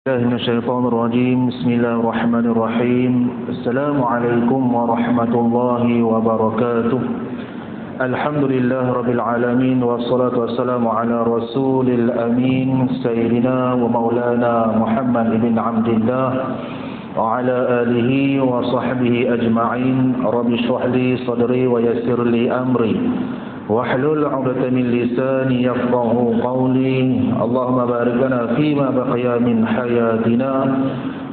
من الشيطان الرجيم بسم الله الرحمن الرحيم السلام عليكم ورحمة الله وبركاته الحمد لله رب العالمين والصلاة والسلام على رسول الأمين سيدنا ومولانا محمد بن عبد الله وعلى آله وصحبه أجمعين رب اشرح لي صدري ويسر لي أمري واحلل عقدة من لساني يفقهوا قولي اللهم بارك لنا فيما بقي من حياتنا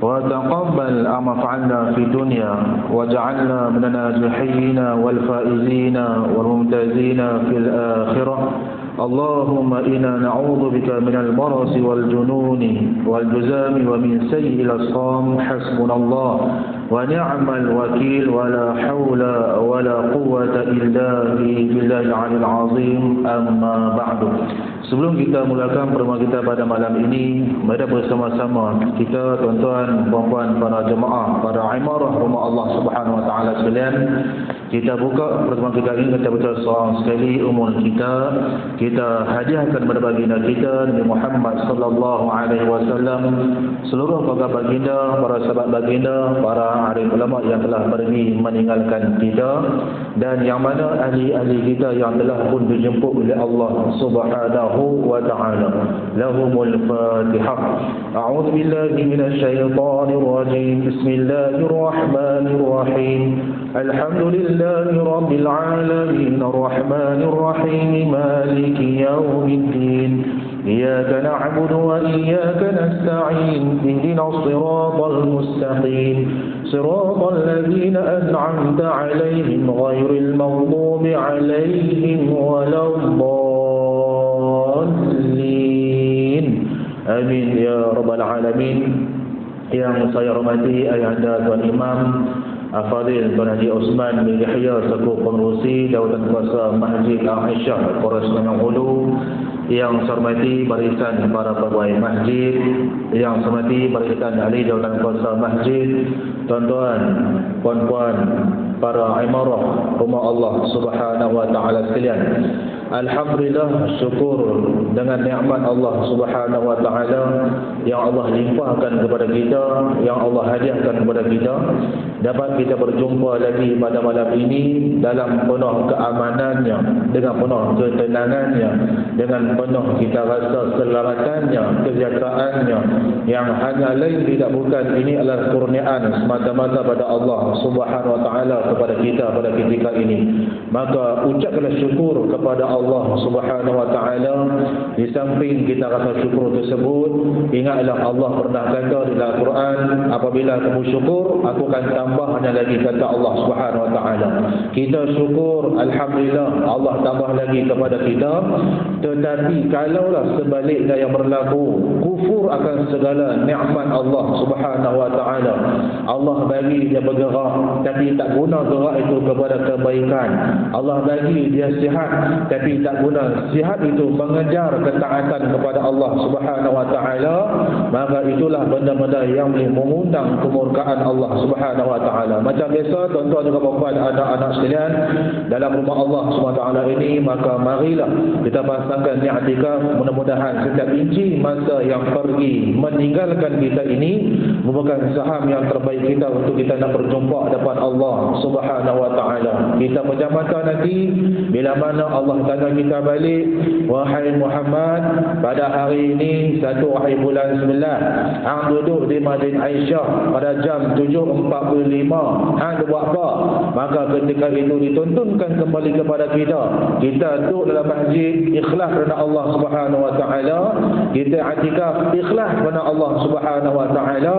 وتقبل ما فعلنا في الدنيا واجعلنا من الناجحين والفائزين والممتازين في الآخرة اللهم إنا نعوذ بك من البرص والجنون والجزام ومن سيء الأسقام حسبنا الله ونعم الوكيل ولا حول ولا قوة إلا بالله العلي العظيم أما بعد. Sebelum kita mulakan pertemuan kita pada malam ini, mari bersama-sama kita tuan-tuan, puan-puan, para jemaah, para imarah rumah Allah Subhanahu wa taala sekalian, kita buka pertemuan kita ini kita baca seorang sekali umur kita hadiahkan kepada baginda kita Nabi Muhammad sallallahu alaihi wasallam, seluruh keluarga baginda, para sahabat baginda, para alim ulama yang telah pergi meninggalkan kita, dan yang mana ahli-ahli kita yang telah pun dijemput oleh Allah Subhanahu wa ta'ala. Lahumul Fatihah. A'udzu billahi minasy syaithanir rajim. Bismillahir rahmanir rahim. Alhamdulillahi rabbil alamin arrahmanir rahim maliki yaumiddin. Iyyaka na'budu wa iyyaka nasta'in. Ihdinas siratal mustaqim. Siratal ladzina an'amta 'alaihim ghairil maghdubi 'alaihim waladdallin. Amin ya rabbal alamin. Yang saya hormati ayahanda Tuan Imam Al-Fadhil Tuan Haji Osman bin Yahya selaku pengerusi Jawatan Kuasa Masjid Aisyah Polres Gunung Hulu, yang saya hormati barisan para pegawai masjid, yang saya hormati barisan ahli Jawatan Kuasa Masjid, tuan-tuan, puan-puan, para imarah rumah Allah Subhanahu wa taala sekalian. Alhamdulillah, syukur dengan nikmat Allah Subhanahu wa taala yang Allah limpahkan kepada kita, yang Allah hadiahkan kepada kita, dapat kita berjumpa lagi pada malam ini dalam penuh keamanannya, dengan penuh ketenangannya, dengan penuh kita rasa keselamatannya, kesejahteraannya, yang hanya lain tidak bukan ini adalah kurniaan semata-mata pada Allah Subhanahu wa taala kepada kita pada ketika ini. Maka ucapkanlah syukur kepada Allah Subhanahu wa taala. Di samping kita rasa syukur tersebut, ingatlah Allah pernah kata di dalam Quran, apabila kamu syukur, aku akan tambah hanya lagi, kata Allah Subhanahu wa taala. Kita syukur, alhamdulillah, Allah tambah lagi kepada kita. Tetapi kalaulah sebaliknya yang berlaku, kufur akan segala nikmat Allah Subhanahu wa taala, Allah bagi dia bergerak tapi tak guna gerak itu kepada kebaikan, Allah bagi dia sihat tapi tak guna sihat itu mengejar ketaatan kepada Allah Subhanahu wa taala, maka itulah benda-benda yang boleh mengundang kemurkaan Allah Subhanahu wa taala. Macam biasa, tuan-tuan dan puan-puan, anak-anak sekalian, dalam rumah Allah Subhanahu wa taala ini, maka marilah kita pasangkan i'tikaf. Mudah-mudahan setiap inci masa yang pergi meninggalkan kita ini merupakan saham yang terbaik kita untuk kita nak berjumpa depan Allah Subhanahu wa taala. Kita pejam mata nanti bila mana Allah tanya kita balik, wahai Muhammad, pada hari ini 1 hari bulan 9, hang duduk di Masjid Aisyah pada jam 7.45, hang buat apa? Maka ketika itu dituntunkan kembali kepada kita, kita duduk dalam masjid ikhlas kerana Allah Subhanahu wa taala, kita i'tikaf ikhlas kerana Allah Subhanahu wa taala,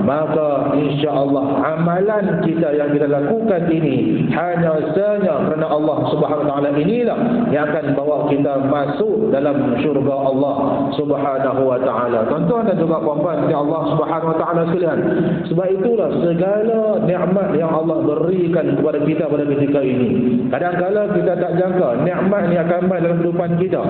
maka insya-Allah amalan kita yang kita lakukan ini hanya sahaja kerana Allah Subhanahu wa taala inilah yang akan bawa kita masuk dalam syurga Allah Subhanahu wa taala. Tuan-tuan dan juga puan-puan di Allah Subhanahu wa taala sekalian, sebab itulah segala nikmat yang Allah berikan kepada kita pada ketika ini, kadang-kala kita tak jangka nikmat ni akan main dalam kehidupan kita.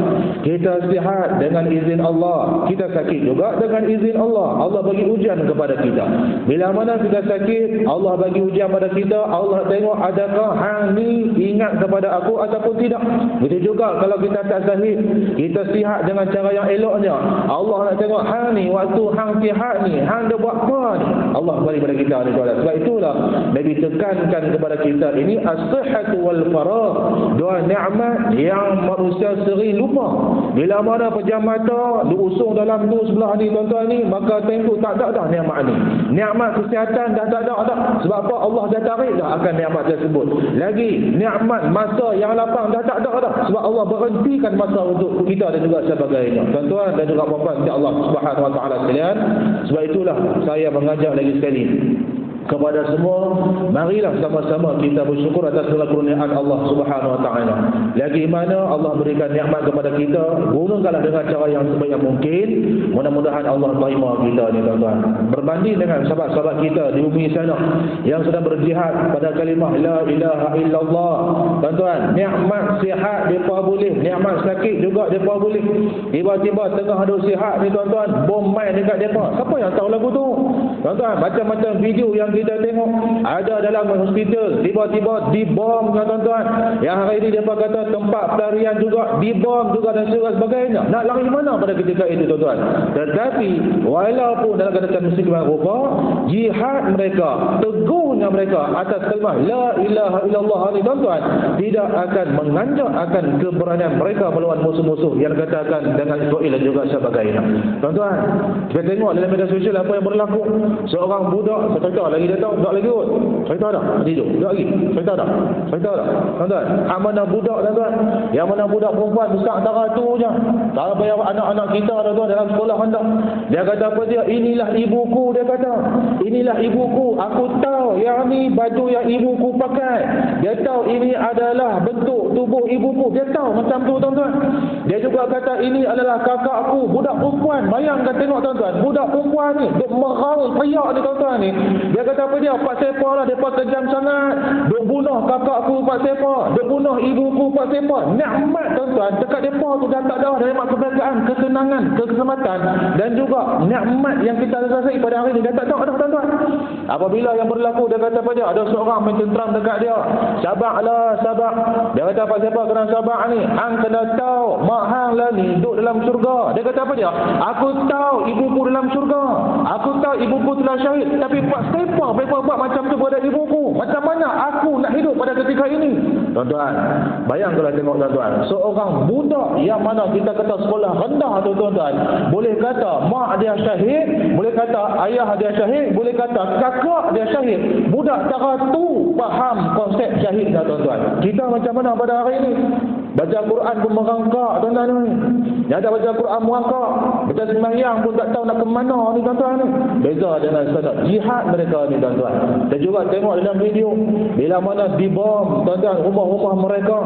Kita sihat dengan izin Allah, kita sakit juga dengan izin Allah. Allah bagi ujian kepada kita. Bila mana kita sakit, Allah bagi ujian pada kita. Allah tengok adakah hang ni ingat kepada aku ataupun tidak. Begitu juga kalau kita tak sahih, kita sihat dengan cara yang eloknya, Allah nak tengok hang ni waktu hang sihat ni, hang dah buat apa ni, Allah bagi pada kita ni tuan. Sebab itulah Nabi tekankan kepada kita ini as-sihhatu wal faragh, dua nikmat yang manusia sering lupa. Bila mana pejam mata diusung dalam tu sebelah ni tuan-tuan ni, maka tentu tak ada dah nikmat ni. Nikmat kesihatan dah tak ada dah. Sebab apa? Allah dah tarik dah akan nikmat tersebut. Lagi nikmat masa yang lapang dah tak ada dah. Sebab Allah berhentikan masa untuk kita dan juga sebagainya. Tuan-tuan dan juga puan-puan Allah Subhanahu wa taala sekalian, sebab itulah saya mengajak lagi sekali kepada semua, marilah sama-sama kita bersyukur atas segala kurniaan Allah Subhanahu wa taala. Lagi mana Allah berikan nikmat kepada kita, gunakanlah dengan cara yang sebaik yang mungkin. Mudah-mudahan Allah terima kita ni tuan-tuan. Berbanding dengan sahabat-sahabat kita di bumi sana yang sedang berjihad pada kalimah la ilaha illallah. Tuan-tuan, nikmat sihat depa boleh, nikmat sakit juga depa boleh. Tiba-tiba tengah ada sihat ni tuan-tuan, bom main dekat depa. Siapa yang tahu lagu tu? Tuan-tuan, macam-macam video yang kita tengok ada dalam hospital, tiba-tiba dibom tuan-tuan. Yang hari ini mereka kata tempat pelarian juga dibom juga dan sebagainya. Nak lari mana pada ketika itu tuan-tuan? Tetapi walaupun dalam keadaan musibah rupa, jihad mereka, teguhnya mereka atas kalimah la ilaha illallah ni tuan-tuan, tidak akan menganjak akan keberanian mereka melawan musuh-musuh yang katakan dengan Israel dan juga sebagainya. Tuan-tuan, kita tengok dalam media sosial apa yang berlaku. Seorang budak, saya kata lagi datang, tak lagi kot. Cerita dah. Tidur. Tak lagi. Cerita dah. Cerita dah. Tuan-tuan, hak mana budak tuan-tuan? Yang mana budak perempuan besar antara tu je. Tak payah anak-anak kita tuan-tuan dalam sekolah hendak. Dia kata apa dia? Inilah ibuku, dia kata. Inilah ibuku. Aku tahu yang ni baju yang ibuku pakai. Dia tahu ini adalah bentuk tubuh ibuku. Dia tahu macam tu tuan-tuan. Dia juga kata ini adalah kakakku, budak perempuan. Bayangkan tengok tuan-tuan, budak perempuan ni duk meraung teriak ni tuan-tuan ni. Dia kata apa dia? Pak Sepa lah, mereka kejam sangat. Duk bunuh kakakku Pak Sepa, duk bunuh ibuku Pak Sepa. Nikmat tuan-tuan dekat mereka tu dah tak ada nikmat kebahagiaan, kesenangan, keselamatan dan juga nikmat yang kita rasai pada hari ini dah tak ada tuan-tuan. Apabila yang berlaku, dia kata apa dia? Ada seorang mententeram dekat dia. Sabarlah, sabar. Dia kata Pak Sepa kena sabar ni. Hang kena tahu mak hang lah ni duduk dalam syurga. Dia kata apa dia? Aku tahu ibuku dalam syurga. Aku tahu ibuku telah syahid. Tapi Pak Sepa mereka buat macam tu pada ibuku. Macam mana aku nak hidup pada ketika ini? Tuan-tuan, bayangkanlah tengok tuan-tuan. Seorang budak yang mana kita kata sekolah rendah tu tuan-tuan, boleh kata mak dia syahid, boleh kata ayah dia syahid, boleh kata kakak dia syahid. Budak cara tu faham konsep syahid dah tuan-tuan. Kita macam mana pada hari ini? Baca Quran pun merangkak tuan-tuan ni. Yang ada baca Quran merangkak, baca sembahyang pun tak tahu nak ke mana ni tuan-tuan ni. Beza dengan sana jihad mereka ni tuan-tuan. Dan juga tengok dalam video bila mana dibom tuan-tuan rumah-rumah mereka,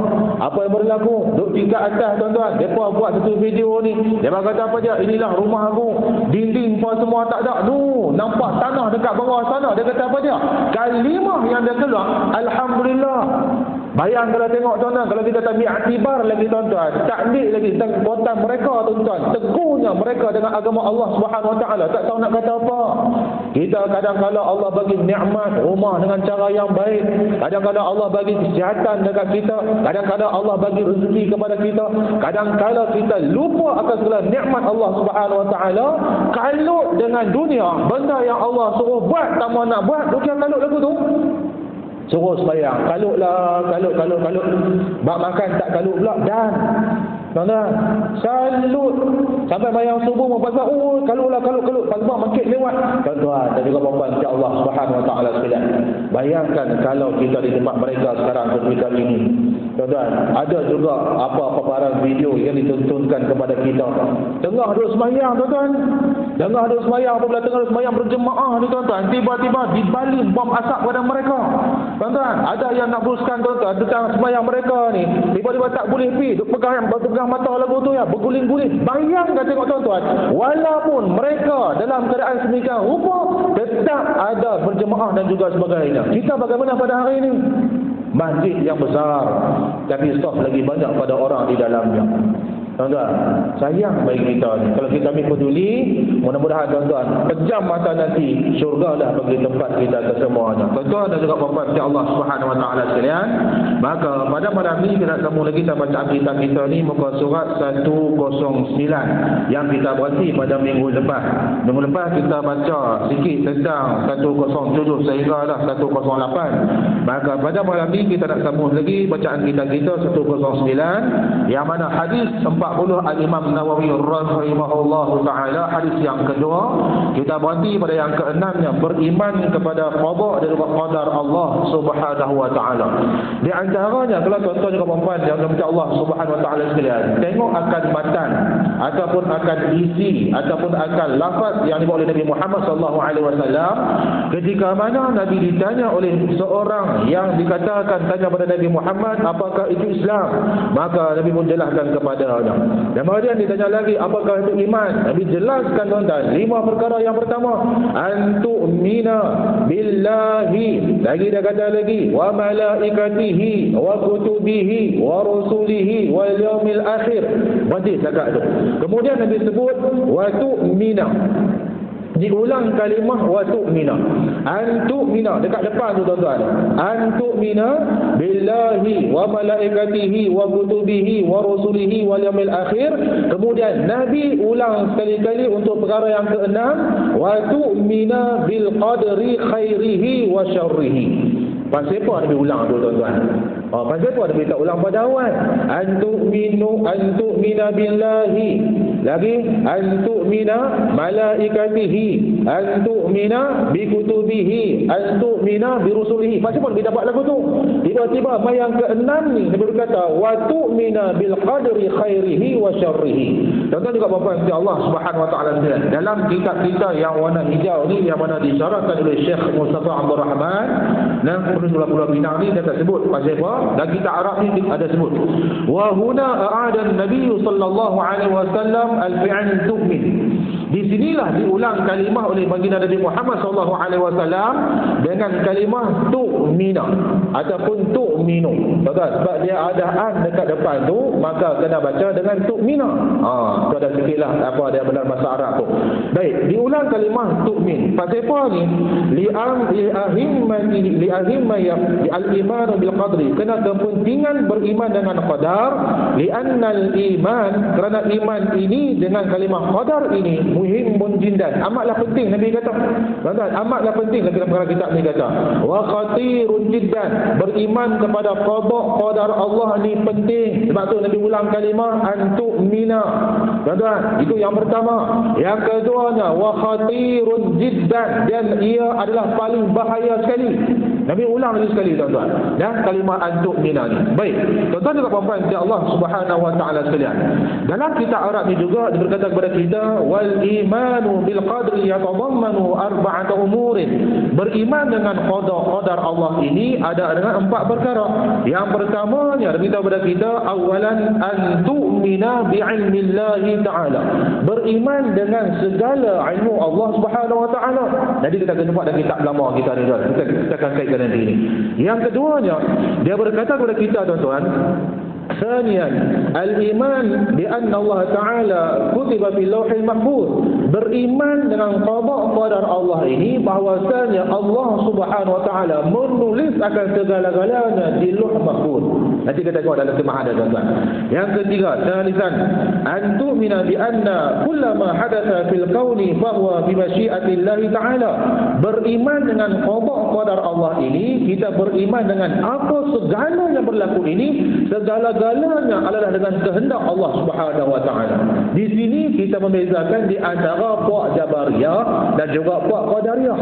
apa yang berlaku duduk tingkat atas tuan-tuan. Mereka buat satu video ni, dia kata apa dia? Inilah rumah aku, dinding pun semua tak ada. Nampak tanah dekat bawah sana. Dia kata apa dia? Kalimah yang dia keluar, alhamdulillah. Bayang kalau tengok tuan-tuan, kalau kita tak ambil iktibar lagi tuan-tuan, tak ambil lagi tentang kekuatan mereka tuan-tuan, teguhnya mereka dengan agama Allah Subhanahu wa taala, tak tahu nak kata apa. Kita kadang-kadang Allah bagi nikmat rumah dengan cara yang baik, kadang-kadang Allah bagi kesihatan dekat kita, kadang-kadang Allah bagi rezeki kepada kita, kadang-kadang kita lupa akan segala nikmat Allah Subhanahu wa taala, kalut dengan dunia, benda yang Allah suruh buat tak mau nak buat, bukan kalut lagu tu. Suruh sembahyang, kalutlah, kalut. Bak makan tak kalut pula. Dan tuan-tuan, salut sampai bayang subuh pasal kalutlah. Pasal makin lewat. Tuan-tuan dan juga puan-puan, insya-Allah Subhanahu wa taala sekalian. Bayangkan kalau kita di tempat mereka sekarang ketika ini. Tuan-tuan, ada juga apa-apa barang video yang ditontonkan kepada kita. Tengah duduk sembahyang tuan-tuan. Tengah duduk sembahyang, apabila tengah duduk sembahyang berjemaah ni tuan-tuan, tiba-tiba dibaling bom asap pada mereka. Tuan-tuan, ada yang nak beruskan tuan-tuan tentang sembahyang mereka ni. Tiba-tiba tak boleh pergi, duk pegang mata lagu tu ya, berguling-guling. Bayangkan tengok tuan-tuan, walaupun mereka dalam keadaan sedemikian rupa, tetap ada berjemaah dan juga sebagainya. Kita bagaimana pada hari ini? Masjid yang besar, tapi stop lagi banyak pada orang di dalamnya. Tuan-tuan, sayang bagi kita ni. Kalau kita ambil peduli, mudah-mudahan tuan-tuan pejam mata nanti syurga dah bagi tempat kita kesemuanya. Tuan-tuan dan juga puan-puan di Allah Subhanahu Wa Taala sekalian, maka pada malam ni kita nak sambung lagi sama bacaan kita ni muka surat 109 yang kita berhenti pada minggu lepas. Minggu lepas kita baca sikit tentang 107 sehingga dah 108. Maka pada malam ni kita nak sambung lagi bacaan kita 109 yang mana hadis 40 Al-Imam Nawawi rahimahullahu ta'ala, hadis yang kedua. Kita berhenti pada yang keenamnya, beriman kepada qada dan juga qadar Allah Subhanahu wa ta'ala. Di antaranya, kalau tuan-tuan juga perempuan yang berkata Allah Subhanahu wa ta'ala sekalian, tengok akan matan ataupun akan isi ataupun akan lafaz yang dibawa oleh Nabi Muhammad sallallahu alaihi wasallam, ketika mana Nabi ditanya oleh seorang yang dikatakan tanya pada Nabi Muhammad, apakah itu Islam? Maka Nabi pun jelaskan kepadanya. Dan kemudian ditanya lagi, apakah itu iman? Nabi jelaskan tuan-tuan 5 perkara. Yang pertama, antu'mina billahi. Lagi dia kata lagi, wa malaikatihi wa kutubihi wa rusulihi wal yaumil akhir. Berhenti cakap tu. Kemudian Nabi sebut wa tu'mina. Diulang kalimah wa tu'mina. Antu'mina dekat depan tu tuan-tuan. Antu'mina billahi wa malaikatihi wa kutubihi wa rusulihi wal yaumil akhir. Kemudian Nabi ulang sekali-kali untuk perkara yang keenam, wa tu'mina bil qadri khairihi wa syarrihi. Pasal apa Nabi ulang tu tuan-tuan? Pasal apa Nabi tak ulang pada awal? Antu'mina billahi. Lagi antu'mina malaikatihi, antu'mina bikutubihi, antu'mina birusulihi. Macam mana Nabi dapat lagu tu? Tiba-tiba yang keenam ni Nabi berkata wa tu'mina bil qadri khairihi wa syarrihi. Tuan-tuan juga bapa Allah Subhanahu wa taala dalam kitab kita yang warna hijau ni, yang mana disyarahkan oleh Syekh Mustafa Abdul Rahman dan Pulau Pinang ni, dia tak sebut pasal apa. Dan kita Arab ni ada sebut. Wa huna a'ada an-nabiy sallallahu alaihi wasallam al-fi'l tu'min. Di sinilah diulang kalimah oleh baginda Nabi Muhammad sallallahu alaihi wasallam dengan kalimah tu'mina ataupun tu'minu. Sebab dia ada an dekat depan tu, maka kena baca dengan tu'mina. Tu ada sikitlah apa dia benar bahasa Arab tu. Baik, diulang kalimah tu'min. Pasal apa ni? Li'ahimmati al-iman bil qadri. Kena kepentingan beriman dengan qadar. Li'annal iman, kerana iman ini dengan kalimah qadar ini muhimun jiddan, amatlah penting. Nabi kata, tuan-tuan, amatlah penting. Dalam perkara kitab ni kata wa khatirun jiddan, beriman kepada qada qadar Allah ni penting. Sebab tu Nabi ulang kalimah antu'mina. Tuan-tuan, itu yang pertama. Yang keduanya wa khatirun jiddan, dan ia adalah paling bahaya sekali. Nabi ulang lagi sekali tuan-tuan, dan kalimah antu'mina ni. Baik, tuan-tuan juga puan-puan di Allah Subhanahu wa taala sekalian, dalam kitab Arab ni juga berkata kepada kita wal imanu bil qadri yatadammanu arba'ata umurin. Beriman dengan qadar Allah ini ada dengan 4 perkara. Yang pertamanya kita kepada kita awalan an tu'mina bi ilmillahi ta'ala. Beriman dengan segala ilmu Allah Subhanahu wa taala. Jadi kita kena nampak dalam kitab lama kita ni tuan. Kita akan kaitkan nanti ini. Yang keduanya, dia berkata kepada kita tuan-tuan, ثانيا al-iman bi anna Allah Ta'ala kutiba fil lauhil mahfuz. Beriman dengan qada qadar Allah ini, bahwasanya Allah Subhanahu wa taala menulis akan segala-galanya di lauh mahfuz. Nanti kita tengok dalam terjemahan ada tuan-tuan. Yang ketiga, thalithan an tu'mina bi anna kullama hadatsa fil kauni fa huwa bi masyiatillah Ta'ala. Beriman dengan qada qadar Allah ini, kita beriman dengan apa segala yang berlaku ini, segala-galanya adalah dengan kehendak Allah Subhanahu wa taala. Di sini kita membezakan di antara puak Jabariyah dan juga puak Qadariyah.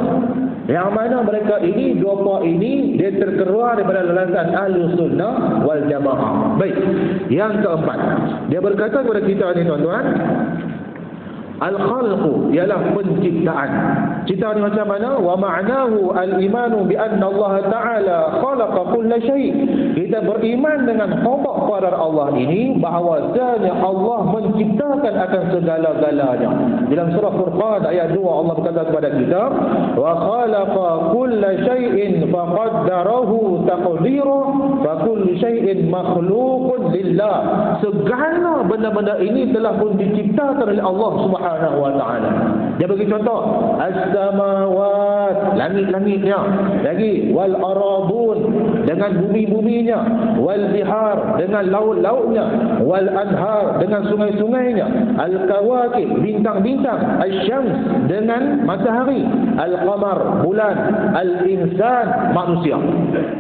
Yang mana mereka ini, dua puak ini, dia terkeluar daripada landasan Ahlus Sunnah wal Jamaah. Baik, yang keempat, dia berkata kepada kita ni tuan-tuan, Al-khalqu ialah penciptaan. Ciptaan ni macam mana? Wa ma'nahu al-imanu bi anna Allah Ta'ala khalaqa kulla syai'. Kita beriman dengan khabar qadar Allah ini bahawasanya Allah menciptakan akan segala-galanya. Dalam surah Furqan ayat 2 Allah berkata kepada kita, wa khalaqa kulla syai'in faqaddarahu taqdira fa kullu syai'in makhluqun lillah. Segala benda-benda ini telah pun diciptakan oleh Allah Subhanahu wa taala. Dia bagi contoh, as-samawat, langit-langitnya, lagi wal aradun, dengan bumi-buminya, wal bihar, dengan laut-lautnya, wal anhar, dengan sungai-sungainya, al kawakib, bintang-bintang, asy-syams, dengan matahari, al qamar, bulan, al insan, manusia.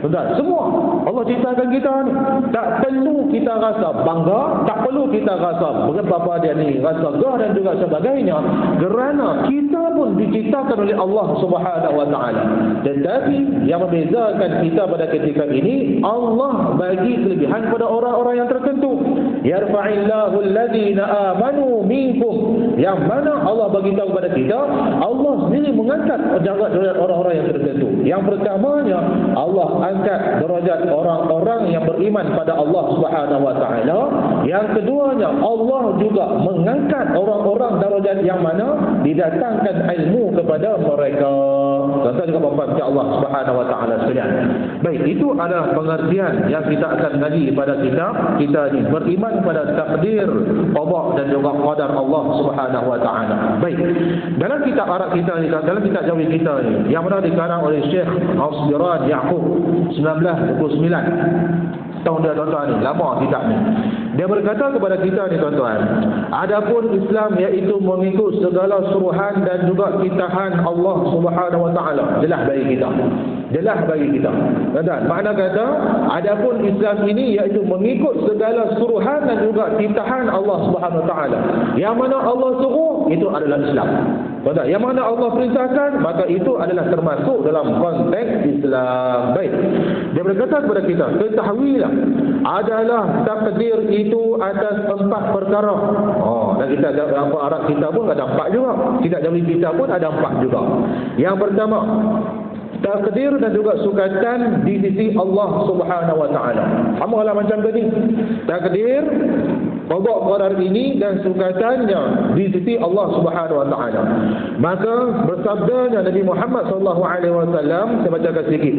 Tuan, semua Allah ciptakan kita ni. Tak perlu kita rasa bangga, tak perlu kita rasa berapa dia ni rasa gah dan juga sebagainya, kerana kita pun diciptakan oleh Allah Subhanahu wa taala. Tetapi yang membezakan kita pada ketika ini, Allah bagi kelebihan pada orang-orang yang tertentu. Yarfa'illahu alladhina amanu minkum, yang mana Allah bagi tahu kepada kita, Allah sendiri mengangkat derajat orang-orang yang tertentu. Yang pertamanya, Allah angkat derajat orang-orang yang beriman pada Allah Subhanahu wa taala. Yang keduanya, Allah juga mengangkat orang-orang darajat yang mana didatangkan ilmu kepada mereka. Tuan-tuan juga puan-puan Allah Subhanahu wa taala sekalian. Baik, itu adalah pengertian yang kita akan ngaji pada kita ni, beriman pada takdir, qada dan juga qadar Allah Subhanahu wa taala. Baik. Dalam kitab Arab kita ni, dalam kitab Jawi kita ni, yang mana dikarang oleh Syekh Asbiran Yaqub 1929. Tahun dia tuan-tuan ni, lama kitab ni. Dia berkata kepada kita ni tuan-tuan, adapun Islam iaitu mengikut segala suruhan dan juga kitahan Allah Subhanahu wa taala. Jelas bagi kita. Jelas bagi kita. Tuan-tuan, makna kata adapun Islam ini iaitu mengikut segala suruhan dan juga kitahan Allah Subhanahu wa taala. Yang mana Allah suruh itu adalah Islam. Tuan-tuan, yang mana Allah perintahkan maka itu adalah termasuk dalam konteks Islam. Baik. Dia berkata kepada kita, ketahuilah adalah takdir itu atas 4 perkara. Dan kita dalam Arab kita pun ada 4 juga. Kitab Jawi kita pun ada 4 juga. Yang pertama, takdir dan juga sukatan di sisi Allah Subhanahu wa taala. Amalah macam tadi. Takdir, qada qadar ini dan sukatannya di sisi Allah Subhanahu wa taala. Maka bersabdanya Nabi Muhammad sallallahu alaihi wasallam, saya bacakan sedikit.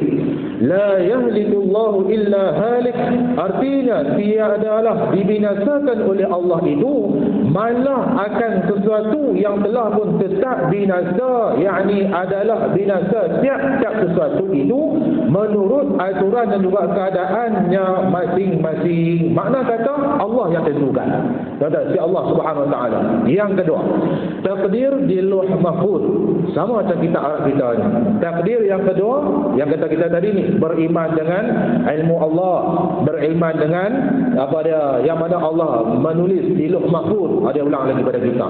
La yahlikullahu illa halik, artinya tiadalah dibinasakan oleh Allah itu malah akan sesuatu yang telah pun tetap binasa, yakni adalah binasa tiap-tiap sesuatu itu menurut aturan dan juga keadaannya masing-masing. Makna kata Allah yang tentukan. Kata si Allah Subhanahu wa taala. Yang kedua, takdir di Lauh Mahfuz. Sama macam kita Arab kita ni. Takdir yang kedua, yang kata kita tadi ni, beriman dengan ilmu Allah, beriman dengan apa dia yang mana Allah menulis di Lauh Mahfuz. Ada ulang lagi pada kita.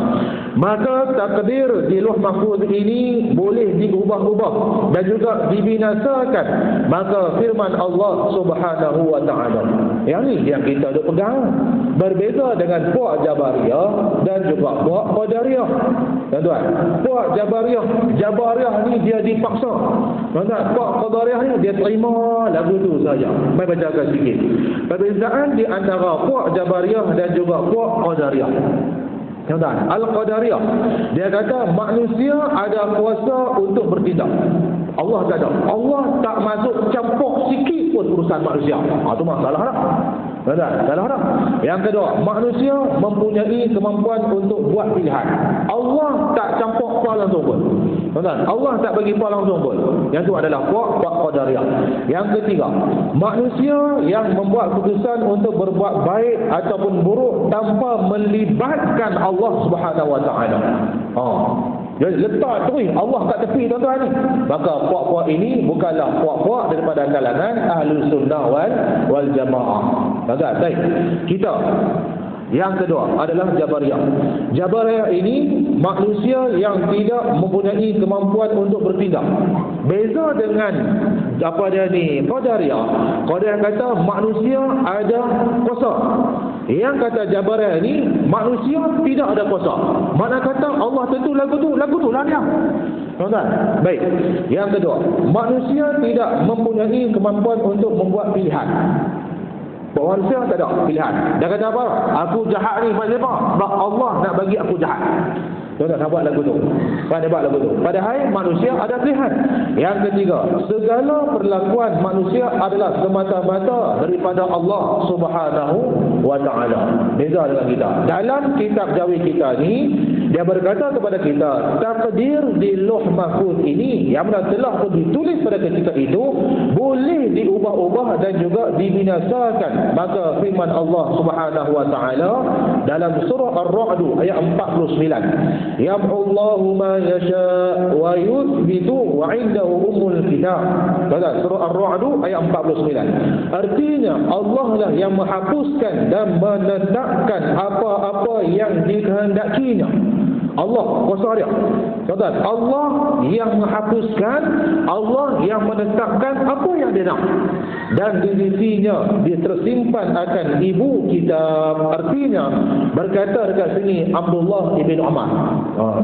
Maka takdir di Lauh Mahfuz ini boleh diubah-ubah dan juga dibinasakan. Maka firman Allah Subhanahu wa taala, yang ni yang kita duk pegang, berbeza dengan puak Jabariyah dan juga puak Qadariyah. Tuan-tuan, puak Jabariyah ni dia dipaksa. Tuan-tuan, puak Qadariyah ni dia terima lagu tu saja. Mai bacakan sikit. Perbezaan di antara puak Jabariyah dan juga puak Qadariyah. Tuan-tuan, Al-Qadariyah dia kata manusia ada kuasa untuk bertindak. Allah tak ada. Allah tak masuk campur sikit pun urusan manusia. Itu masalah dah. Salah dah. Yang kedua, manusia mempunyai kemampuan untuk buat pilihan. Allah tak campur apa langsung pun. Allah tak bagi apa langsung pun. Yang itu adalah puak Qadariyah. Yang ketiga, manusia yang membuat keputusan untuk berbuat baik ataupun buruk tanpa melibatkan Allah Subhanahu wa taala. Jadi letak terus Allah kat tepi tuan-tuan ni. Maka puak-puak ini bukanlah puak-puak daripada kalangan Ahlus Sunnah wal Jamaah. Baik. Kita yang kedua adalah Jabariyah. Jabariyah ini manusia yang tidak mempunyai kemampuan untuk bertindak. Beza dengan apa dia ni Qadariyah. Qadariyah kata manusia ada kuasa. Yang kata Jabariyah ni, manusia tidak ada kuasa. Mana kata Allah tentu lagu tu lah dia. Tuan-tuan. Baik. Yang kedua, manusia tidak mempunyai kemampuan untuk membuat pilihan. Manusia tak ada pilihan. Dia kata apa? Aku jahat ni pasal apa? Sebab Allah nak bagi aku jahat. Tuan-tuan, nak buat lagu tu. Dia buat lagu tu. Padahal manusia ada pilihan. Yang ketiga, segala perlakuan manusia adalah semata-mata daripada Allah Subhanahu wa ta'ala. Beza dengan kita. Dalam kitab Jawi kita ni, dia berkata kepada kita, takdir di Lauh Mahfuz ini yang mana telah pun ditulis pada ketika itu boleh diubah-ubah dan juga dibinasakan. Maka firman Allah Subhanahu wa ta'ala dalam surah Ar-Ra'd ayat 49, yamhullahu ma yasha wa yuthbitu wa 'indahu ummul kitab. Surah Ar-Ra'd ayat 49. Artinya Allah lah yang menghapuskan dan menetapkan apa-apa yang dikehendakinya. Allah kuasa dia. Tuan-tuan, Allah yang menghapuskan, Allah yang menetapkan apa yang dia nak. Dan di sisinya dia tersimpan akan ibu kitab. Artinya berkata dekat sini Abdullah ibn Umar.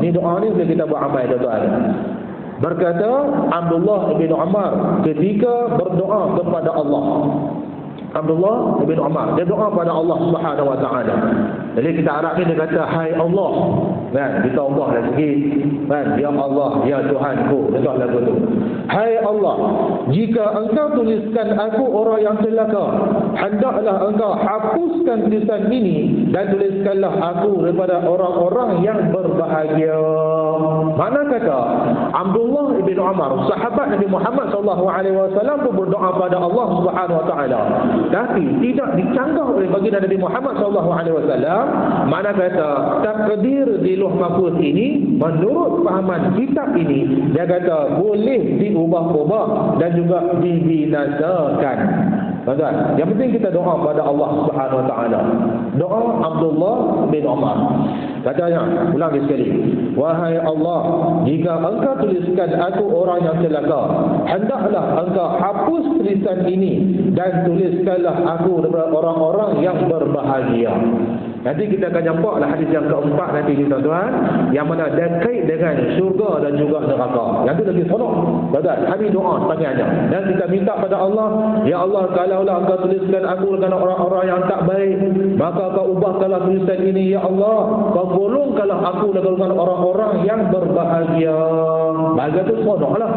Ni doa ni boleh kita buat amal, tuan-tuan. Berkata Abdullah ibn Umar ketika berdoa kepada Allah. Abdullah ibn Umar dia doa pada Allah Subhanahu wa ta'ala. Jadi kita Arab ni dia kata, hai Allah, kan, kita Allah dah sikit, kan, ya Allah, ya Tuhanku, betul lagu tu. Hai Allah, jika engkau tuliskan aku orang yang celaka, hendaklah engkau hapuskan tulisan ini dan tuliskanlah aku daripada orang-orang yang berbahagia. Mana kata Abdullah ibn Umar, sahabat Nabi Muhammad SAW pun berdoa pada Allah Subhanahu wa ta'ala, tapi tidak dicanggah oleh baginda Nabi Muhammad SAW. Mana kata takdir di Lauh Mahfuz ini menurut fahaman kitab ini, dia kata boleh diubah-ubah dan juga dibinasakan. Tuan-tuan, yang penting kita doa pada Allah Subhanahu wa ta'ala. Doa Abdullah bin Umar. Katanya, ulang sekali. Wahai Allah, jika engkau tuliskan aku orang yang celaka, hendaklah engkau hapus tulisan ini dan tuliskanlah aku daripada orang-orang yang berbahagia. Nanti kita akan nampaklah hadis yang keempat nanti ni, tuan-tuan, yang mana ada kait dengan syurga dan juga neraka. Yang tu lagi sonok. Tuan-tuan, kami doa sepanjangnya dan kita minta pada Allah, ya Allah, kalaulah engkau tuliskan aku dengan orang-orang yang tak baik, maka kau ubahkanlah tulisan ini, ya Allah, kau golongkanlah aku dengan orang-orang yang berbahagia. Bahagia tu sonoklah,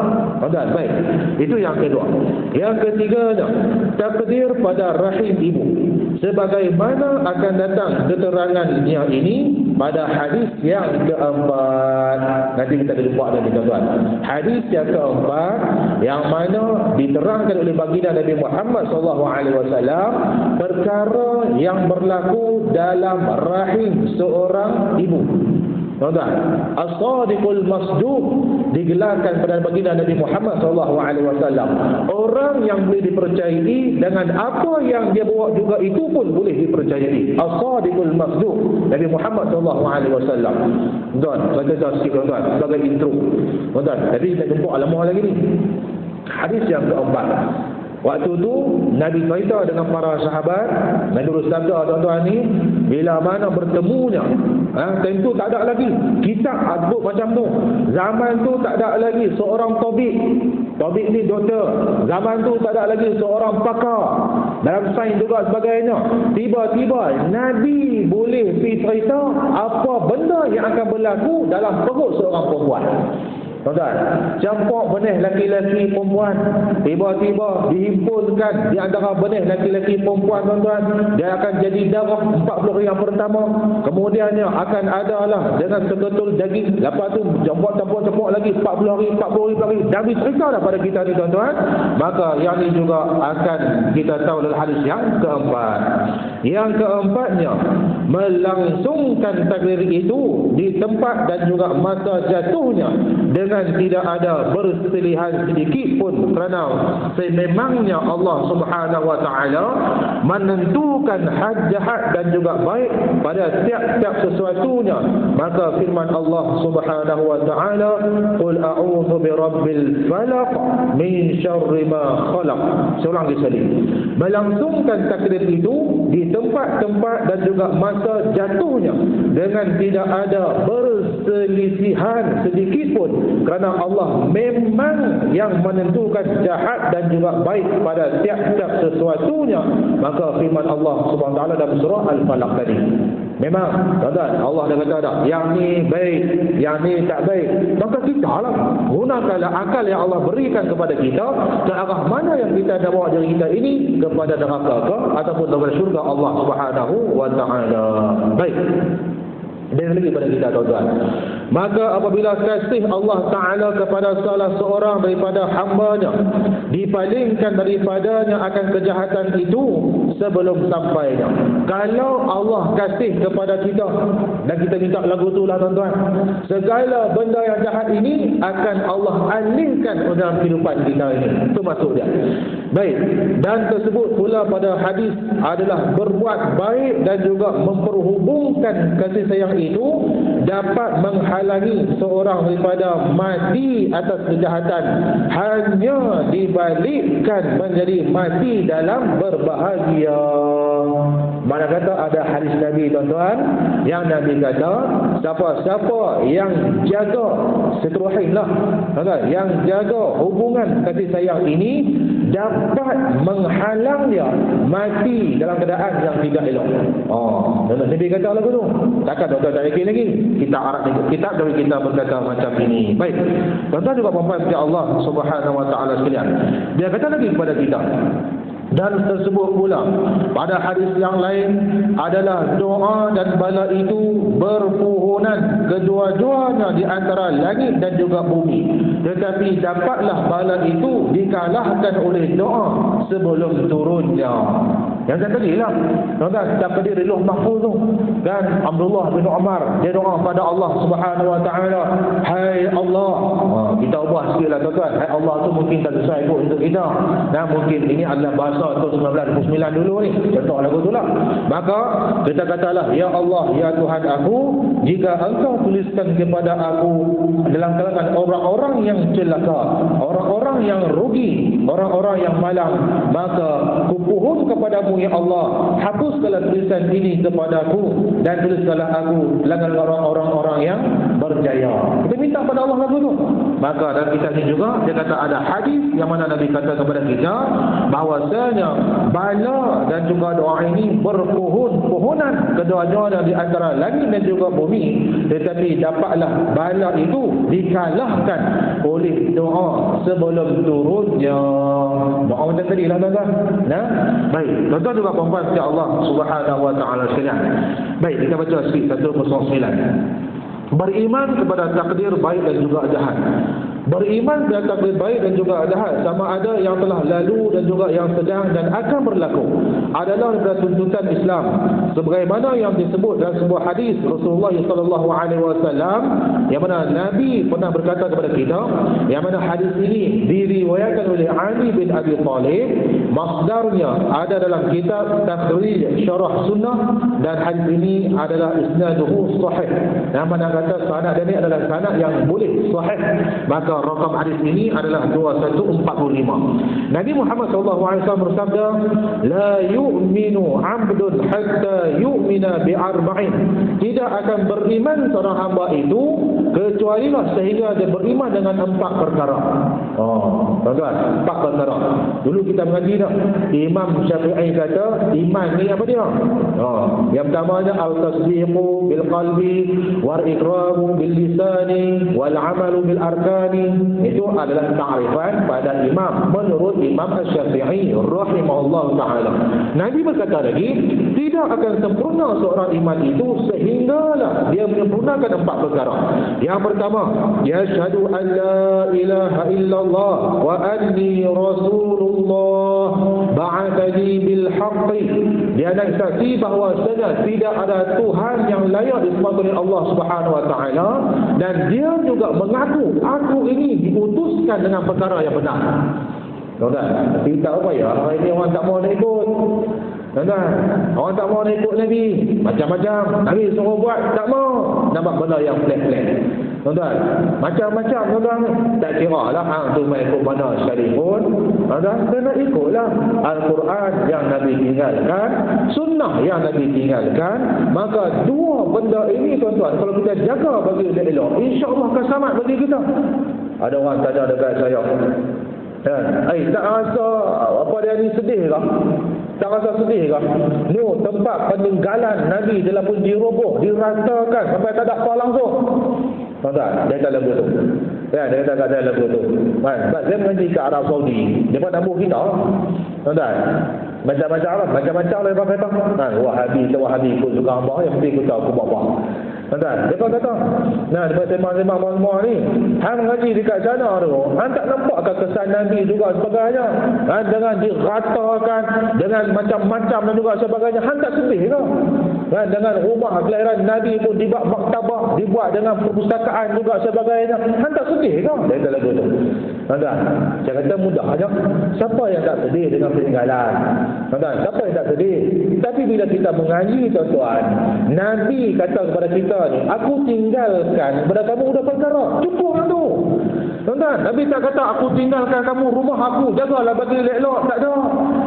tuan-tuan. Baik, itu yang kedua. Yang ketiganya, takdir pada rahim ibu. Sebagaimana akan datang keterangannya ini pada hadis yang keempat. Nanti kita ada jumpa nanti, tuan-tuan. Hadis yang keempat yang mana diterangkan oleh baginda Nabi Muhammad SAW perkara yang berlaku dalam rahim seorang ibu. Tuan-tuan, As-Sadiqul Masduq digelarkan pada baginda Nabi Muhammad SAW. Orang yang boleh dipercayai dengan apa yang dia bawa juga itu pun boleh dipercayai. As-Sadiqul Masduq Nabi Muhammad SAW. Tuan, saya cerita sikit, tuan-tuan, sebagai intro. Tuan-tuan, tapi kita jumpa lama lagi ni. Hadis yang keempat. Waktu tu Nabi cerita dengan para sahabat, Nabi bersabda, tuan-tuan ni, bila mana bertemunya, tentu tak ada lagi kitab sebut macam tu. Zaman tu tak ada lagi seorang tabib. Tabib ni doktor. Zaman tu tak ada lagi seorang pakar dalam sains juga sebagainya. Tiba-tiba Nabi boleh pergi cerita apa benda yang akan berlaku dalam perut seorang perempuan. Tuan-tuan, campur benih laki-laki perempuan, tiba-tiba dihimpunkan di antara benih laki-laki perempuan, tuan-tuan, dia akan jadi darah 40 hari yang pertama, kemudiannya akan adalah dengan seketul daging, lepas tu campur lagi 40 hari, dah cerita dah pada kita ni, tuan-tuan. Maka yang ini juga akan kita tahu dalam hadis yang keempat. Yang keempatnya, melangsungkan takdir itu di tempat dan juga masa jatuhnya dengan dan tidak ada berselihan sedikit pun, kerana sememangnya Allah Subhanahu wa taala menentukan jahat dan juga baik pada tiap-tiap sesuatunya. Maka firman Allah Subhanahu wa taala, qul a'udzu birabbil falaq min syarri ma khalaq. Seorang sekali melangsungkan takdir itu di tempat-tempat dan juga masa jatuhnya dengan tidak ada berselisihan sedikit pun, kerana Allah memang yang menentukan jahat dan juga baik pada tiap-tiap sesuatunya. Maka firman Allah Subhanahu wa taala dalam surah Al-Falaq tadi, memang tuan-tuan, Allah dah kata dah, yang ni baik, yang ni tak baik. Maka kita lah gunakanlah akal yang Allah berikan kepada kita, ke arah mana yang kita nak bawa diri kita ini, kepada neraka ke ataupun kepada syurga Allah Subhanahu wa taala. Baik, dan lagi pada kita tuan-tuan, maka apabila kasih Allah Ta'ala kepada salah seorang daripada hamba-Nya dipalingkan daripadanya akan kejahatan itu sebelum sampainya. Kalau Allah kasih kepada kita dan kita minta lagu tu lah tuan-tuan, segala benda yang jahat ini akan Allah alihkan dalam kehidupan kita ini. Itu maksud dia. Baik, dan tersebut pula pada hadis adalah berbuat baik dan juga memperhubungkan kasih sayang itu dapat menghalangi seorang daripada mati atas kejahatan, hanya dibalikkan menjadi mati dalam berbahagia. Mana kata ada hadis Nabi tuan-tuan, yang Nabi kata siapa-siapa yang jaga silaturahim lah, yang jaga hubungan kasih sayang ini dapat menghalang dia mati dalam keadaan yang tidak elok. Nabi kata lagu tu. Takkan tuan-tuan tak yakin lagi? Kita Arab ni, kitab dari kita berkata macam ini. Baik, tuan-tuan juga puan-puan Allah Subhanahu wa taala sekalian, dia kata lagi kepada kita, dan tersebut pula pada hadis yang lain adalah doa dan bala itu berpohonan kedua-duanya di antara langit dan juga bumi, tetapi dapatlah bala itu dikalahkan oleh doa sebelum turunnya. Yang tadi lah tuan-tuan, takdir di Lauh Mahfuz tu kan, Abdullah bin Umar dia doa pada Allah Subhanahu wa taala, hai Allah, kita ubah sikitlah tuan-tuan, hai Allah tu mungkin tak sesuai pun untuk kita, dan mungkin ini adalah bahasa tahun 1929 dulu ni, contoh lagu tu lah. Maka kita katalah, ya Allah, ya Tuhan aku, jika engkau tuliskan kepada aku dalam kalangan orang-orang yang celaka, orang-orang yang rugi, orang-orang yang malang, maka kupohon kepadamu ya Allah, hapuskanlah tulisan ini kepadaku dan tuliskanlah aku kalangan orang-orang yang berjaya. Kita minta pada Allah lagu tu. Maka dalam kitab ini juga dia kata ada hadis yang mana Nabi kata kepada kita bahwasanya bala dan juga doa ini berpohon-pohonan kedua-duanya di antara langit dan juga bumi, tetapi dapatlah bala itu dikalahkan oleh doa sebelum turunnya. Doa macam tadi lah tuan-tuan. Nah, baik, tuan-tuan juga puan-puan sekalian Allah Subhanahu wa taala sekalian. Baik, kita baca sikit 109. Beriman kepada takdir baik dan juga jahat. Beriman kepada takdir baik dan juga jahat, sama ada yang telah lalu dan juga yang sedang dan akan berlaku, adalah daripada tuntutan Islam, sebagaimana yang disebut dalam sebuah hadis Rasulullah sallallahu alaihi wasallam, yang mana Nabi pernah berkata kepada kita, yang mana hadis ini diriwayatkan oleh Ali bin Abi Thalib, masdarnya ada dalam kitab Takhrij Syarah Sunnah, dan hadis ini adalah isnaduhu sahih, yang mana kata sanad ini adalah sanad yang boleh sahih. Maka rakam hadis ini adalah 2145. Nabi Muhammad SAW bersabda, la yu'minu 'abdun hatta yu'mina bi arba'in. Tidak akan beriman seorang hamba itu kecuali sehingga dia beriman dengan 4 perkara. Tuan-tuan, 4 perkara. Dulu kita mengaji dah, Imam Syafi'i kata iman ni apa dia? Yang pertama adalah al-tasdiqu bil qalbi wal iqraru bil lisani wal 'amalu bil arkani. Itu adalah ta'rifan pada imam menurut Imam Syafi'i rahimahullah ta'ala. Nabi berkata lagi, tidak akan sempurna seorang iman itu sehinggalah dia menyempurnakan 4 perkara. Yang pertama, yashhadu an la ilaha illallah wa anni rasulullah. ba'athani bil haqqi. Dia nak saksi bahawa tidak ada Tuhan yang layak disembah oleh Allah Subhanahu wa taala, dan dia juga mengaku aku ini diutuskan dengan perkara yang benar. Tuan-tuan, tapi tak apa ya, hari ini orang tak mau nak ikut. Tuan-tuan, orang tak mau nak ikut Nabi. Macam-macam. Nabi suruh buat, tak mau. Nampak benda yang pelik-pelik. Tuan-tuan, macam-macam tuan-tuan. Tak kira lah tu main ikut mana sekalipun. Tuan-tuan, kena ikutlah Al-Quran yang Nabi tinggalkan, sunnah yang Nabi tinggalkan. Maka dua benda ini tuan-tuan, kalau kita jaga bagi elok, insya-Allah akan selamat bagi kita. Ada orang tanya dekat saya, tak rasa apa dia ni sedih kah? Tak rasa sedih kah? No, tempat peninggalan Nabi telah pun diroboh, diratakan sampai tak ada apa langsung. Tuan-tuan, dia kata lagu tu. Ya, dia kata lagu tu. Sebab dia mengaji ke Arab Saudi. Dia pun nambah kita. Tuan-tuan, macam-macam lah. Macam-macam lah dia kata. Wahabi ikut juga hamba. Yang penting ikut aku buat-buat. Tuan-tuan, dia pun kata, dia sembang-sembang semua ni, hang mengaji dekat sana tu, hang tak nampakkan kesan Nabi juga sebagainya, dengan diratakan, dengan macam-macam dan juga sebagainya, hang tak sedih ke? Dengan rumah kelahiran Nabi pun dibuat maktabah, dibuat dengan perpustakaan juga sebagainya, hang tak sedih ke? Dia kata lagu tu. Tuan-tuan, saya kata mudah aja. Siapa yang tak sedih dengan peninggalan? Tuan-tuan, siapa yang tak sedih? Tapi bila kita mengaji tuan-tuan, Nabi kata kepada kita ni, aku tinggalkan kepada kamu dua perkara. Cukup lah tu. Tuan-tuan, Nabi tak kata aku tinggalkan kamu rumah aku, jagalah bagi elok. Tak ada.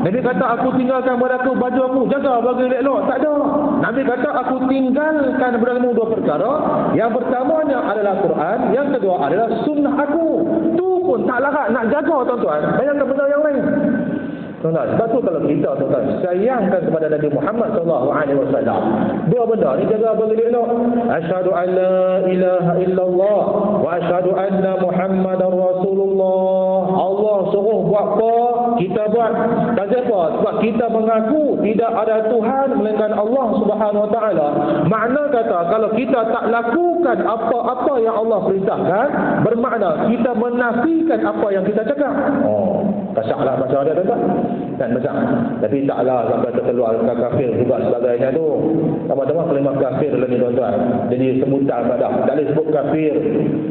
Nabi kata aku tinggalkan kepada aku baju aku, jaga bagi elok. Tak ada. Nabi kata aku tinggalkan kepada kamu dua perkara. Yang pertamanya adalah Quran, yang kedua adalah sunnah aku. Tu pun tak larat nak jaga tuan-tuan. Bayangkan benda yang lain. Tuan-tuan, sebab tu kalau kita tuan-tuan sayangkan kepada Nabi Muhammad SAW, dua benda ni jaga bagi elok. Asyhadu an la ilaha illallah wa asyhadu anna Muhammadar Rasulullah. Allah suruh buat apa, kita buat. Tak apa, sebab kita mengaku tidak ada Tuhan melainkan Allah Subhanahu wa taala. Makna kata kalau kita tak lakukan apa-apa yang Allah perintahkan, bermakna kita menafikan apa yang kita cakap. Kasarlah bahasa dia tuan-tuan. Kan besar. Tapi taklah sampai terkeluar kafir juga sebagainya tu. Sama-sama kalimah kafir lah ni tuan-tuan. Jadi sebutan dah. Tak boleh sebut kafir.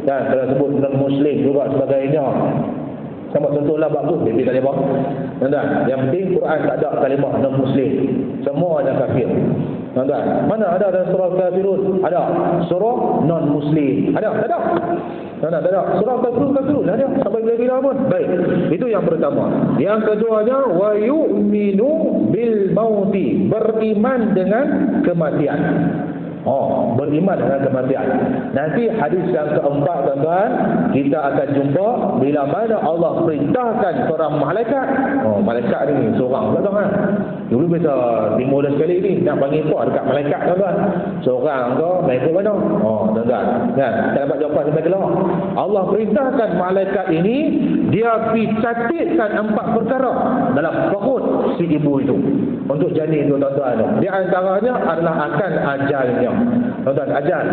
Kan, kalau sebut non-muslim juga sebagainya. Sama contohlah bab tu, dia tak apa. Tuan-tuan, yang penting Quran tak ada kalimah non-muslim. Semua ada kafir. Tuan-tuan, mana ada dalam surah kafirun? Ada. Surah non-muslim. Ada? Tak ada? Tak ada. Surah kafirun ada. Sampai bila-bila pun. Baik. Itu yang pertama. Yang keduanya, wa yu'minu bil mauti. Beriman dengan kematian. Beriman dengan kematian. Nanti hadis yang keempat tuan-tuan, kita akan jumpa bila mana Allah perintahkan seorang malaikat. Malaikat ni seorang pula tuan-tuan. Dulu biasa timur dah sekali ni nak panggil apa dekat malaikat tuan-tuan. Seorang ke main ke mana? Tuan-tuan, kan? Tak dapat jawapan sampai keluar. Allah perintahkan malaikat ini, dia pergi catatkan 4 perkara dalam perut si ibu itu untuk janin tu tuan-tuan. Di antaranya adalah akan ajalnya. Tuan-tuan, ajal.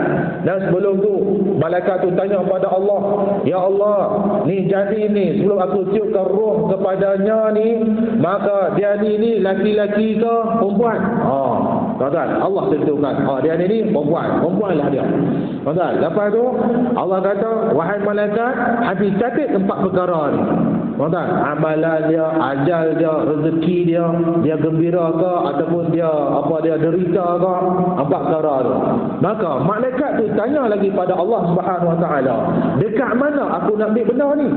Dan sebelum tu malaikat tu tanya kepada Allah, ya Allah, ni janin ni sebelum aku tiupkan roh kepadanya ni, maka dia ni laki-laki ke perempuan? Tuan-tuan, Allah tentukan. Dia ni perempuanlah dia. Tuan-tuan, lepas tu Allah kata, wahai malaikat, habis catat 4 perkara ni. Tuan-tuan, amalan dia, ajal dia, rezeki dia, dia gembira ke ataupun dia derita ke, 4 perkara tu. Maka malaikat tu tanya lagi pada Allah Subhanahu wa taala, dekat mana aku nak ambil benda ni?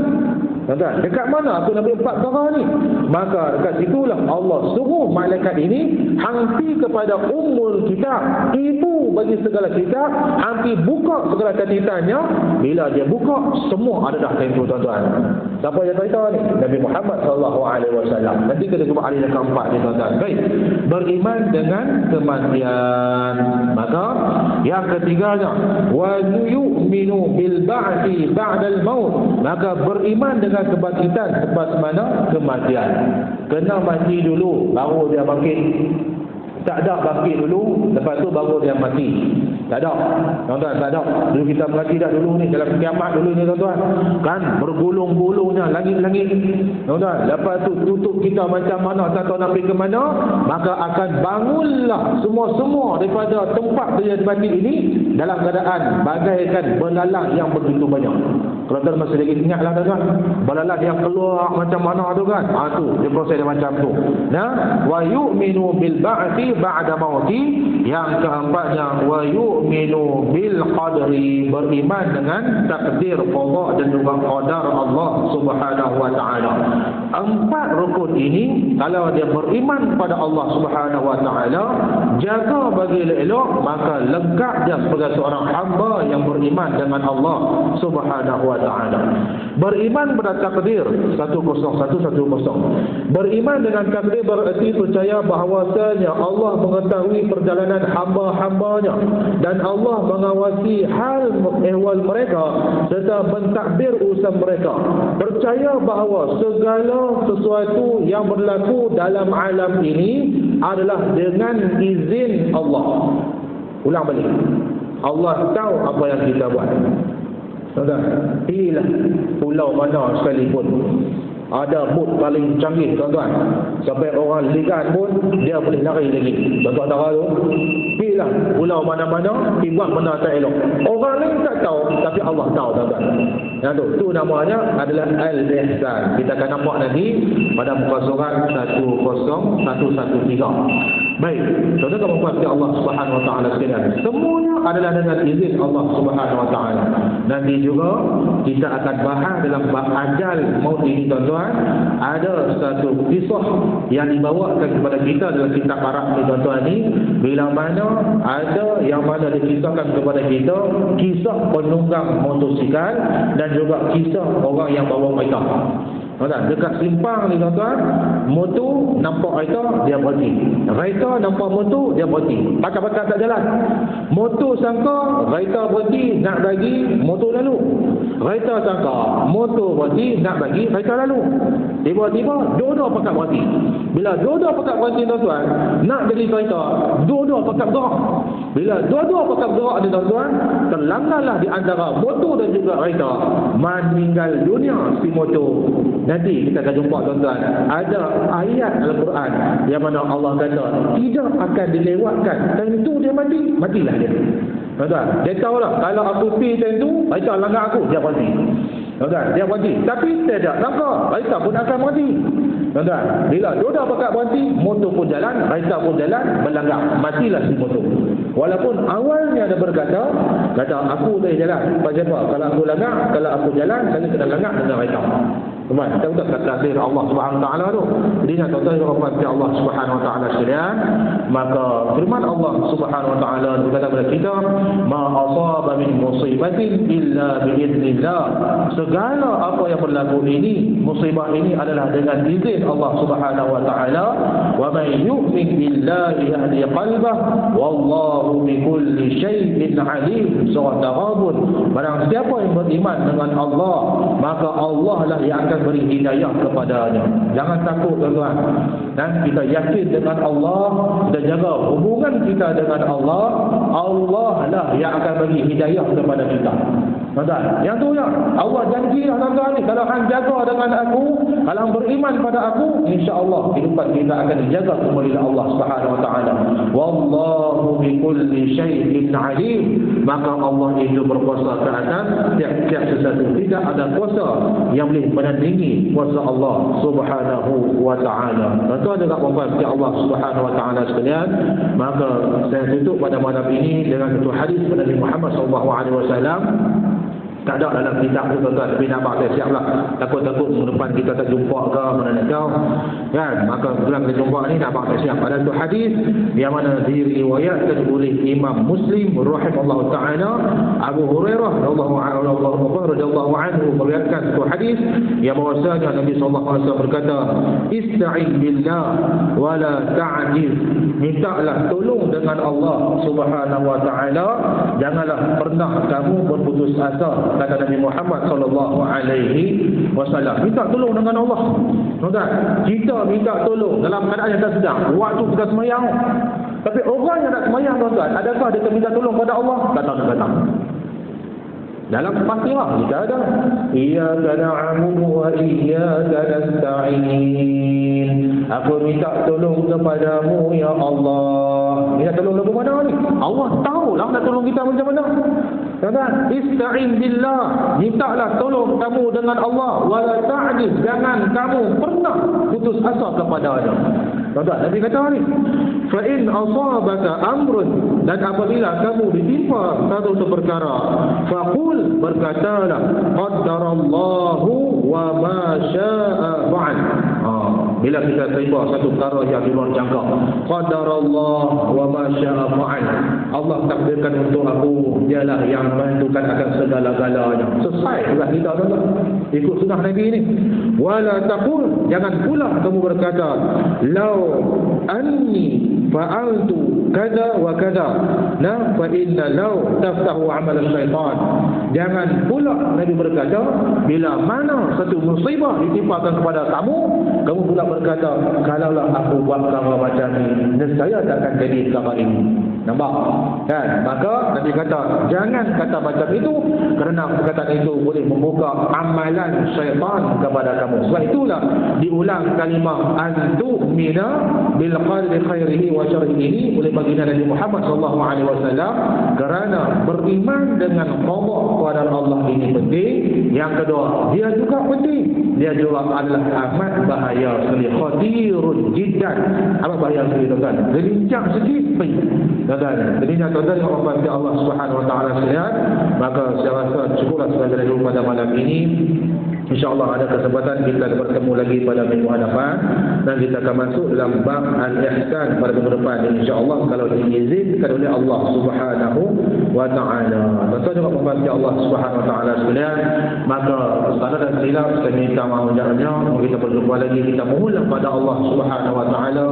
Tuan-tuan, dekat mana aku nak ambil 4 perkara ni? Maka dekat situlah Allah suruh malaikat ini hangti kepada ummul kitab, ibu bagi segala kitab, hangti buka segala catatannya. Bila dia buka, semua ada dah tempoh tuan-tuan. Siapa yang cerita ni? Nabi Muhammad SAW. Nanti kita jumpa ahli yang keempat ni tuan-tuan. Baik, beriman dengan kematian. Maka yang ketiganya, wa yu'minu bil ba'thi ba'dal maut. Maka beriman dengan kebangkitan lepas mana kematian. Kena mati dulu baru dia bangkit. Tak ada bangkit dulu, lepas tu baru dia mati. Tak ada. Tuan-tuan, tak ada. Dulu kita berhati dah dulu ni, dalam kiamat dulu ni tuan-tuan. Kan bergulung-gulungnya langit-langit. Tuan-tuan, lepas tu tutup kita macam mana, tak tahu nak pergi ke mana, maka akan bangunlah semua-semua daripada tempat dia mati ini dalam keadaan bagaikan belalang yang begitu banyak. Kalau tuan masih lagi ingatlah tuan-tuan, belalang yang keluar macam mana tu kan. Tu dia proses dia macam tu. Nah, wa yu'minu bil ba'thi ba'da mauti. Yang keempatnya wa yu'minu bil qadri, beriman dengan takdir Allah dan juga qadar Allah Subhanahu wa taala. Empat rukun ini kalau dia beriman pada Allah Subhanahu wa taala, jaga bagi elok, maka lengkap dia sebagai seorang hamba yang beriman dengan Allah Subhanahu wa taala. Beriman pada takdir 10110. Beriman dengan takdir berarti percaya bahawasanya Allah mengetahui perjalanan hamba-hambanya dan Allah mengawasi hal ehwal mereka serta mentadbir urusan mereka. Percaya bahawa segala sesuatu yang berlaku dalam alam ini adalah dengan izin Allah. Ulang balik. Allah tahu apa yang kita buat. Tuan-tuan, pilihlah pulau mana sekalipun. Ada bot paling canggih tuan-tuan, sampai orang ligan pun dia boleh lari lagi. Tuan-tuan tahu tu, pilihlah pulau mana-mana, buat benda tak elok. Orang lain tak tahu, tapi Allah tahu tuan-tuan. Yang tu namanya adalah al-ihsan. Kita akan nampak nanti pada muka surat 10113. Baik, saudara mengasihi Allah Subhanahu wa taala sekalian. Semuanya adalah dengan izin Allah Subhanahu wa taala. Nanti juga kita akan bahas dalam bab ajal maut ini tuan-tuan. Ada satu kisah yang dibawakan kepada kita dalam kitab Arab ni tuan-tuan ni, bila mana ada yang mana dikisahkan kepada kita kisah penunggang motosikal dan juga kisah orang yang bawa kereta. Tuan-tuan, dekat simpang ni tuan-tuan, motor nampak kereta, dia berhenti. Kereta nampak motor, dia berhenti. Pakat-pakat tak jalan. Motor sangka kereta berhenti, nak bagi motor lalu. Kereta sangka motor berhenti, nak bagi kereta lalu. Tiba-tiba dua-dua pakat berhenti. Bila dua-dua pakat berhenti tuan-tuan, nak jadi kereta, dua-dua pakat bergerak. Bila dua-dua pakat bergerak ni tuan-tuan, terlanggarlah di antara motor dan juga kereta, meninggal dunia si motor. Nanti kita akan jumpa tuan-tuan, ada ayat Al-Quran yang mana Allah kata tidak akan dilewatkan tentu dia mati, matilah dia. Tuan-tuan, dia tahulah kalau aku pergi tentu, kereta langgar aku, dia berhenti. Tuan-tuan, dia berhenti. Tapi tidak sangka kereta pun akan berhenti. Tuan-tuan, bila dua-dua pakat berhenti, motor pun jalan, kereta pun jalan, berlanggar, matilah si motor. Walaupun awalnya dia berkata, aku boleh jalan. Sebab kalau aku langgar, kalau aku jalan, saya kena langgar dengan kereta. Teman, kita sudah kata takdir Allah Subhanahu wa taala tu. Jadi nak tahu rahmat Allah Subhanahu wa taala sekalian, maka firman Allah Subhanahu wa taala berkata kepada kita, ma asaba min musibatin illa bi idznillah. Segala apa yang berlaku ini, musibah ini adalah dengan izin Allah Subhanahu wa taala. Wa man yu'min billahi yahdi qalbah wallahu bi kulli syai'in alim. Surah Taghabun. Barang siapa yang beriman dengan Allah, maka Allah lah yang akan beri hidayah kepadanya. Jangan takut tuan-tuan. Dan kita yakin dengan Allah, kita jaga hubungan kita dengan Allah, Allah lah yang akan bagi hidayah kepada kita. Tuan-tuan, yang tu ya, Allah janjilah tuan-tuan ni, kalau hang jaga dengan aku, kalau hang beriman pada aku, insya-Allah kehidupan kita akan dijaga oleh Allah Subhanahu wa taala. Wallahu bi kulli syai'in alim. Maka Allah itu berkuasa ke atas tiap-tiap sesuatu. Tidak ada kuasa yang boleh menandingi kuasa Allah Subhanahu wa taala. Tuan-tuan juga puan-puan Allah Subhanahu wa taala sekalian, maka saya tutup pada malam ini dengan satu hadis dari Nabi Muhammad sallallahu alaihi wasallam. Tak ada dalam kitab tu tuan-tuan, tapi nampak saya siaplah. Takut-takut minggu depan kita tak jumpa ke mana nak tahu. Kan? Maka bilang kita jumpa ni nampak saya siap. Ada satu hadis yang mana diriwayatkan oleh Imam Muslim rahimahullah taala, Abu Hurairah radhiyallahu anhu meriwayatkan satu hadis yang bahwasanya Nabi sallallahu alaihi wasallam berkata, "Ista'in billah wa la ta'jiz." Mintalah tolong dengan Allah Subhanahu wa taala, janganlah pernah kamu berputus asa. Kata Nabi Muhammad sallallahu alaihi wasallam, minta tolong dengan Allah. Tuan-tuan, kita minta tolong dalam keadaan yang tak sedang. Waktu kita sembahyang, Tapi orang yang nak sembahyang tuan-tuan, adakah dia minta tolong pada Allah? Tak tahu. Dalam Fatihah kita ada iyyaka na'budu wa iyyaka nasta'in. Aku minta tolong kepadamu ya Allah. Minta tolong lagu mana ni? Allah tahulah nak tolong kita macam mana. Tuan-tuan, ista'in billah. Mintalah tolong kamu dengan Allah. Wala ta'jiz, jangan kamu pernah putus asa kepada-Nya. Tuan-tuan, Nabi kata ni, fa in asabaka amrun, dan apabila kamu ditimpa satu perkara, faqul, berkatalah, qaddarallahu wa ma syaa fa'al. Bila kita terima satu perkara yang di luar jangka, qadarallahu wa ma syaa fa'al. Allah takdirkan untuk aku, dialah yang menentukan akan segala-galanya. Selesai sudah kita tuan-tuan. Ikut sunnah Nabi ni. Wala taqul, jangan pula kamu berkata, law anni fa'altu kada wa kada, la fa inna law taftahu amal syaitan. Jangan pula Nabi berkata, bila mana satu musibah ditimpakan kepada kamu pula berkata, kalaulah aku buat perkara macam ni, nescaya takkan jadi perkara ini. Nampak? Kan? Maka Nabi kata, jangan kata macam itu, kerana perkataan itu boleh membuka amalan syaitan kepada kamu. Sebab itulah diulang kalimah antu'mina bil qadri khairihi wa syarrihi ini oleh baginda Nabi Muhammad SAW, kerana beriman dengan qada kepada Allah ini penting. Yang kedua, dia juga penting, dia juga adalah amat bahaya sekali, khatirun jiddan. Apa bahaya sekali tuan-tuan? Gelincang sikit baik tuan-tuan. Jadi tuan-tuan yang rahmati Allah Subhanahu wa taala sekalian, maka saya rasa cukuplah sekadar dulu pada malam ini. InsyaAllah ada kesempatan kita bertemu lagi pada minggu hadapan, dan kita akan masuk dalam bab Al-Ihsan pada minggu depan, insyaAllah, kalau diizinkan oleh Allah Subhanahu wa ta'ala. Tuan-tuan juga membantu Allah Subhanahu wa ta'ala sekalian, maka salah dan silap saya minta maaf banyak-banyak. Kita berjumpa lagi, kita mohonlah pada Allah Subhanahu wa ta'ala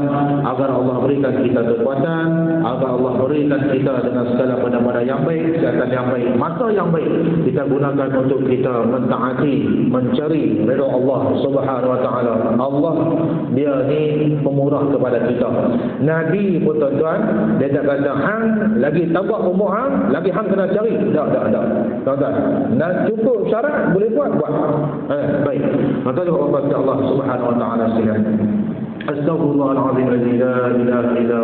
agar Allah berikan kita kekuatan, agar Allah berikan kita dengan segala benda-benda yang baik, kesihatan yang baik, masa yang baik kita gunakan untuk kita mentaati, mencari redha Allah Subhanahu wa taala. Allah dia ni pemurah kepada kita. Nabi pun tuan-tuan, dia tak kata hang lagi tambah umur hang, lagi hang kena cari. Tak. Tuan-tuan, nak cukup syarat boleh buat. Baik. Maka Allah Subhanahu wa taala sekalian. Astaghfirullahalazim la ilaha illa